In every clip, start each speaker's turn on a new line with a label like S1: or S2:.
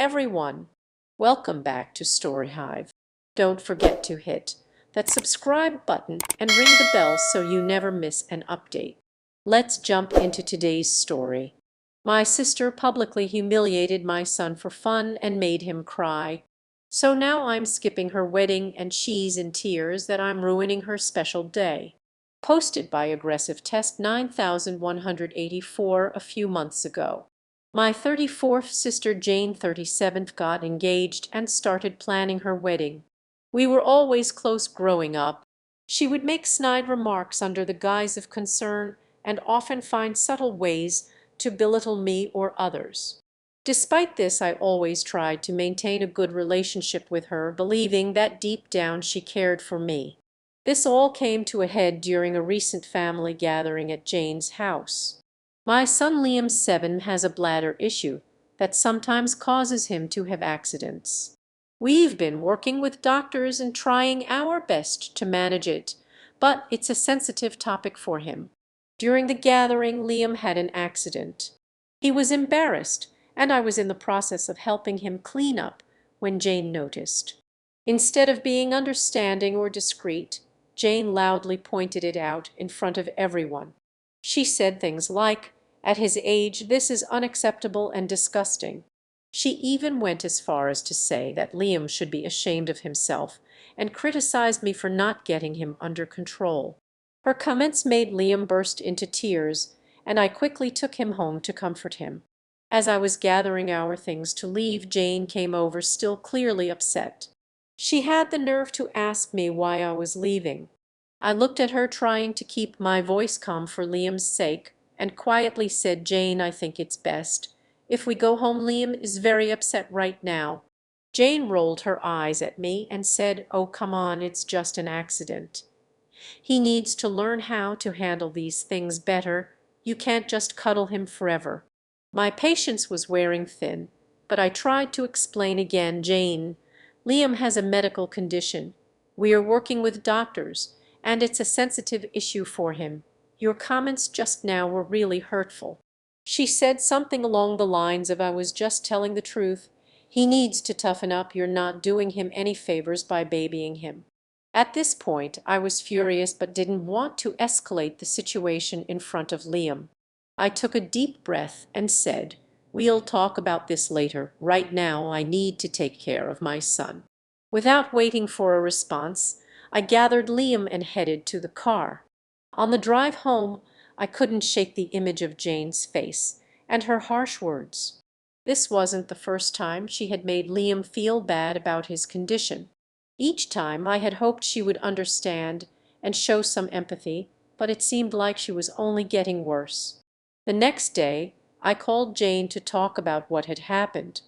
S1: everyone! Welcome back to Story Hive. Don't forget to hit that subscribe button and ring the bell so you never miss an update. Let's jump into today's story. My sister publicly humiliated my son for fun and made him cry. So now I'm skipping her wedding and she's in tears that I'm ruining her special day. Posted by Aggressive Test 9184 a few months ago. My 34th sister Jane 37th got engaged and started planning her wedding. We were always close growing up. She would make snide remarks under the guise of concern and often find subtle ways to belittle me or others. Despite this, I always tried to maintain a good relationship with her, believing that deep down she cared for me. This all came to a head during a recent family gathering at Jane's house. My son Liam 7 has a bladder issue that sometimes causes him to have accidents. We've been working with doctors and trying our best to manage it, but it's a sensitive topic for him. During the gathering, Liam had an accident. He was embarrassed, and I was in the process of helping him clean up when Jane noticed. Instead of being understanding or discreet, Jane loudly pointed it out in front of everyone. She said things like, "At his age, this is unacceptable and disgusting." She even went as far as to say that Liam should be ashamed of himself and criticized me for not getting him under control. Her comments made Liam burst into tears, and I quickly took him home to comfort him. As I was gathering our things to leave, Jane came over, still clearly upset. She had the nerve to ask me why I was leaving. I looked at her, trying to keep my voice calm for Liam's sake, and quietly said, "Jane, I think it's best if we go home. Liam is very upset right now." Jane rolled her eyes at me and said, "Oh, come on, it's just an accident. He needs to learn how to handle these things better. You can't just cuddle him forever." My patience was wearing thin, but I tried to explain again. "Jane, Liam has a medical condition. We are working with doctors, and it's a sensitive issue for him. Your comments just now were really hurtful." She said something along the lines of, "I was just telling the truth. He needs to toughen up. You're not doing him any favors by babying him." At this point, I was furious but didn't want to escalate the situation in front of Liam. I took a deep breath and said, "We'll talk about this later. Right now, I need to take care of my son." Without waiting for a response, I gathered Liam and headed to the car. On the drive home, I couldn't shake the image of Jane's face and her harsh words. This wasn't the first time she had made Liam feel bad about his condition. Each time I had hoped she would understand and show some empathy, but it seemed like she was only getting worse. The next day, I called Jane to talk about what had happened.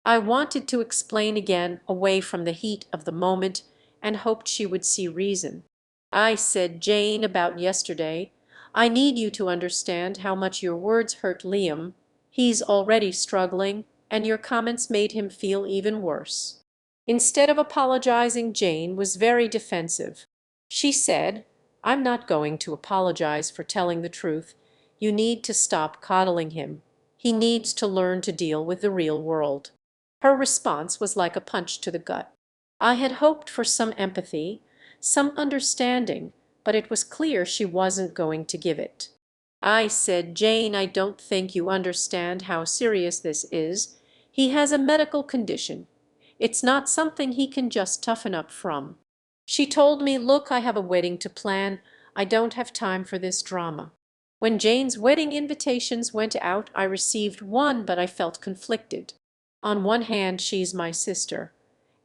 S1: I wanted to explain again, away from the heat of the moment, and hoped she would see reason. I said, "Jane, about yesterday, I need you to understand how much your words hurt Liam. He's already struggling, and your comments made him feel even worse." Instead of apologizing, Jane was very defensive. She said, "I'm not going to apologize for telling the truth. You need to stop coddling him. He needs to learn to deal with the real world." Her response was like a punch to the gut. I had hoped for some empathy, some understanding, but it was clear she wasn't going to give it. I said, "Jane, I don't think you understand how serious this is. He has a medical condition. It's not something he can just toughen up from." She told me, "Look, I have a wedding to plan. I don't have time for this drama." When Jane's wedding invitations went out, I received one, but I felt conflicted. On one hand, she's my sister,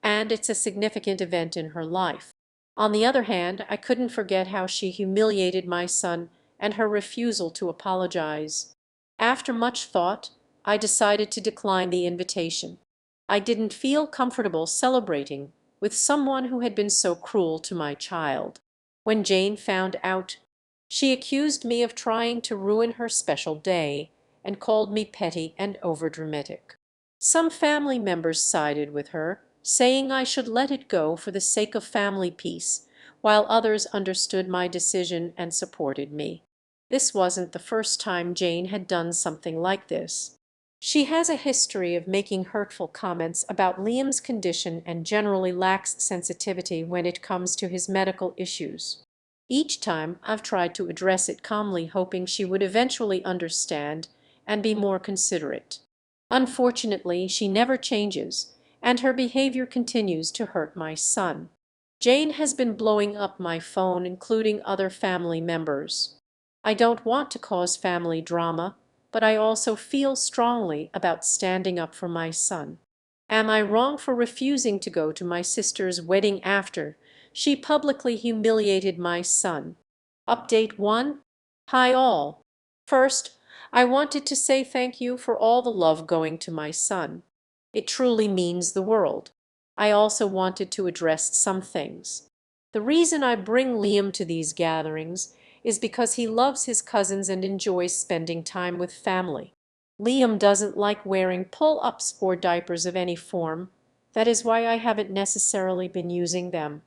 S1: and it's a significant event in her life. On the other hand, I couldn't forget how she humiliated my son and her refusal to apologize. After much thought, I decided to decline the invitation. I didn't feel comfortable celebrating with someone who had been so cruel to my child. When Jane found out, she accused me of trying to ruin her special day and called me petty and overdramatic. Some family members sided with her, saying I should let it go for the sake of family peace, while others understood my decision and supported me. This wasn't the first time Jane had done something like this. She has a history of making hurtful comments about Liam's condition and generally lacks sensitivity when it comes to his medical issues. Each time I've tried to address it calmly, hoping she would eventually understand and be more considerate. Unfortunately, she never changes, and her behavior continues to hurt my son. Jane has been blowing up my phone, including other family members. I don't want to cause family drama, but I also feel strongly about standing up for my son. Am I wrong for refusing to go to my sister's wedding after she publicly humiliated my son? Update 1. Hi all. First, I wanted to say thank you for all the love going to my son. It truly means the world. I also wanted to address some things. The reason I bring Liam to these gatherings is because he loves his cousins and enjoys spending time with family. Liam doesn't like wearing pull-ups or diapers of any form. That is why I haven't necessarily been using them.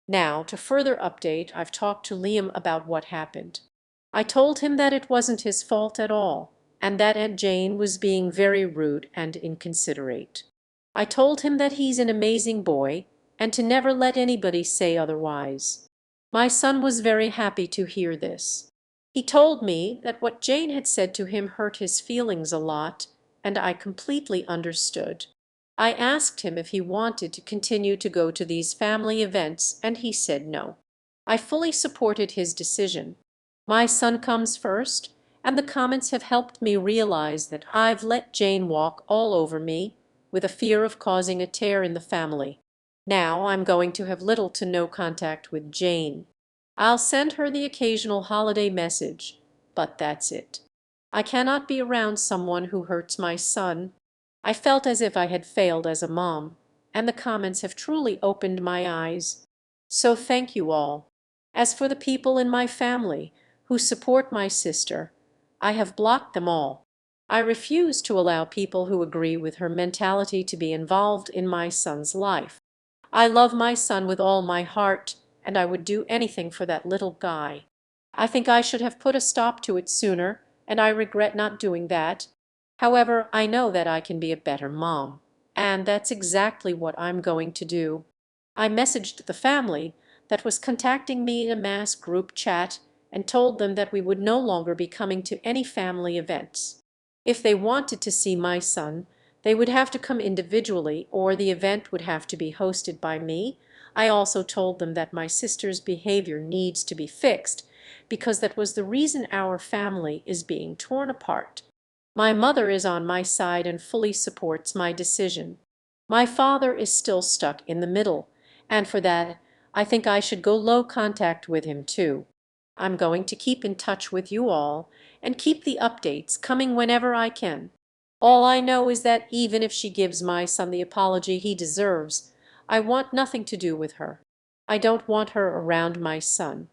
S1: Now, to further update, I've talked to Liam about what happened. I told him that it wasn't his fault at all, and that Aunt Jane was being very rude and inconsiderate. I told him that he's an amazing boy, and to never let anybody say otherwise. My son was very happy to hear this. He told me that what Jane had said to him hurt his feelings a lot, and I completely understood. I asked him if he wanted to continue to go to these family events, and he said no. I fully supported his decision. My son comes first, and the comments have helped me realize that I've let Jane walk all over me, with a fear of causing a tear in the family. Now I'm going to have little to no contact with Jane. I'll send her the occasional holiday message, but that's it. I cannot be around someone who hurts my son. I felt as if I had failed as a mom, and the comments have truly opened my eyes. So thank you all. As for the people in my family who support my sister, I have blocked them all. I refuse to allow people who agree with her mentality to be involved in my son's life. I love my son with all my heart, and I would do anything for that little guy. I think I should have put a stop to it sooner, and I regret not doing that. However, I know that I can be a better mom, and that's exactly what I'm going to do. I messaged the family that was contacting me in a mass group chat and told them that we would no longer be coming to any family events. If they wanted to see my son, they would have to come individually, or the event would have to be hosted by me. I also told them that my sister's behavior needs to be fixed because that was the reason our family is being torn apart. My mother is on my side and fully supports my decision. My father is still stuck in the middle, and for that I think I should go low contact with him too. I'm going to keep in touch with you all and keep the updates coming whenever I can. All I know is that even if she gives my son the apology he deserves, I want nothing to do with her. I don't want her around my son.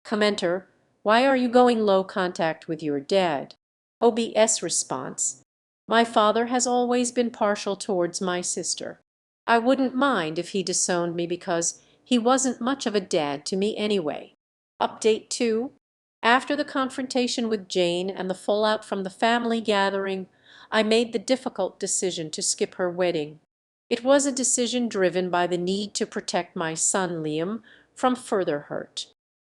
S1: Commenter: why are you going low contact with your dad? OBS response: my father has always been partial towards my sister. I wouldn't mind if he disowned me because he wasn't much of a dad to me anyway. Update 2. After the confrontation with Jane and the fallout from the family gathering, I made the difficult decision to skip her wedding. It was a decision driven by the need to protect my son Liam from further hurt.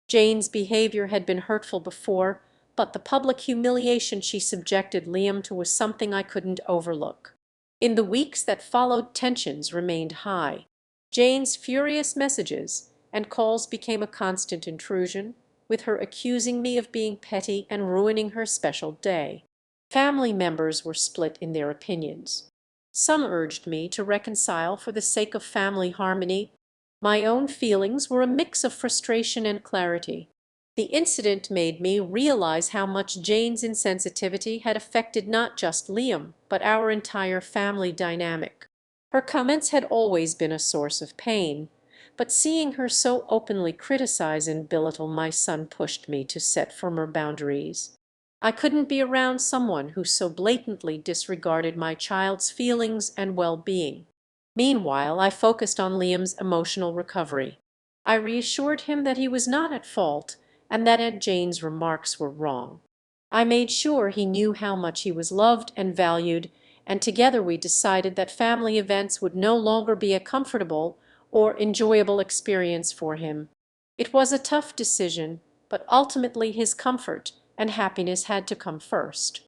S1: Jane's behavior had been hurtful before, but the public humiliation she subjected Liam to was something I couldn't overlook. In the weeks that followed, tensions remained high. Jane's furious messages and calls became a constant intrusion, with her accusing me of being petty and ruining her special day. Family members were split in their opinions. Some urged me to reconcile for the sake of family harmony. My own feelings were a mix of frustration and clarity. The incident made me realize how much Jane's insensitivity had affected not just Liam, but our entire family dynamic. Her comments had always been a source of pain, but seeing her so openly criticize and belittle my son pushed me to set firmer boundaries. I couldn't be around someone who so blatantly disregarded my child's feelings and well-being. Meanwhile, I focused on Liam's emotional recovery. I reassured him that he was not at fault and that Aunt Jane's remarks were wrong. I made sure he knew how much he was loved and valued, and together we decided that family events would no longer be a comfortable or enjoyable experience for him. It was a tough decision, but ultimately his comfort and happiness had to come first.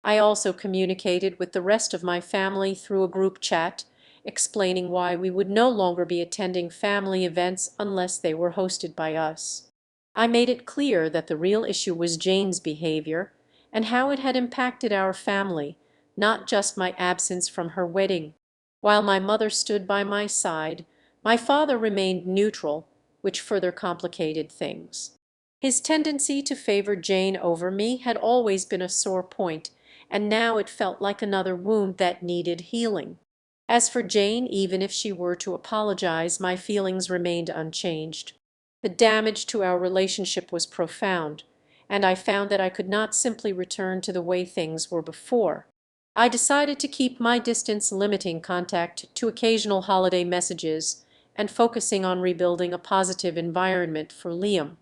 S1: I also communicated with the rest of my family through a group chat, explaining why we would no longer be attending family events unless they were hosted by us. I made it clear that the real issue was Jane's behavior and how it had impacted our family, not just my absence from her wedding. While my mother stood by my side, my father remained neutral, which further complicated things. His tendency to favor Jane over me had always been a sore point, and now it felt like another wound that needed healing. As for Jane, even if she were to apologize, my feelings remained unchanged. The damage to our relationship was profound, and I found that I could not simply return to the way things were before. I decided to keep my distance, limiting contact to occasional holiday messages and focusing on rebuilding a positive environment for Liam.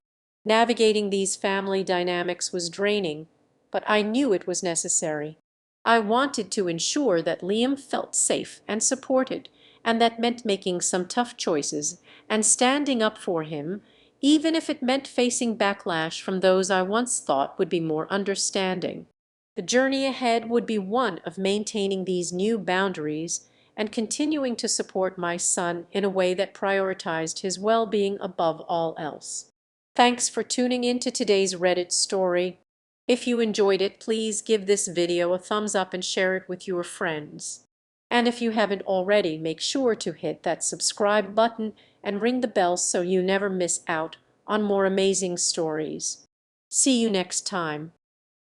S1: Navigating these family dynamics was draining, but I knew it was necessary. I wanted to ensure that Liam felt safe and supported, and that meant making some tough choices and standing up for him, even if it meant facing backlash from those I once thought would be more understanding. The journey ahead would be one of maintaining these new boundaries and continuing to support my son in a way that prioritized his well-being above all else. Thanks for tuning in to today's Reddit story. If you enjoyed it, please give this video a thumbs up and share it with your friends. And if you haven't already, make sure to hit that subscribe button and ring the bell so you never miss out on more amazing stories. See you next time.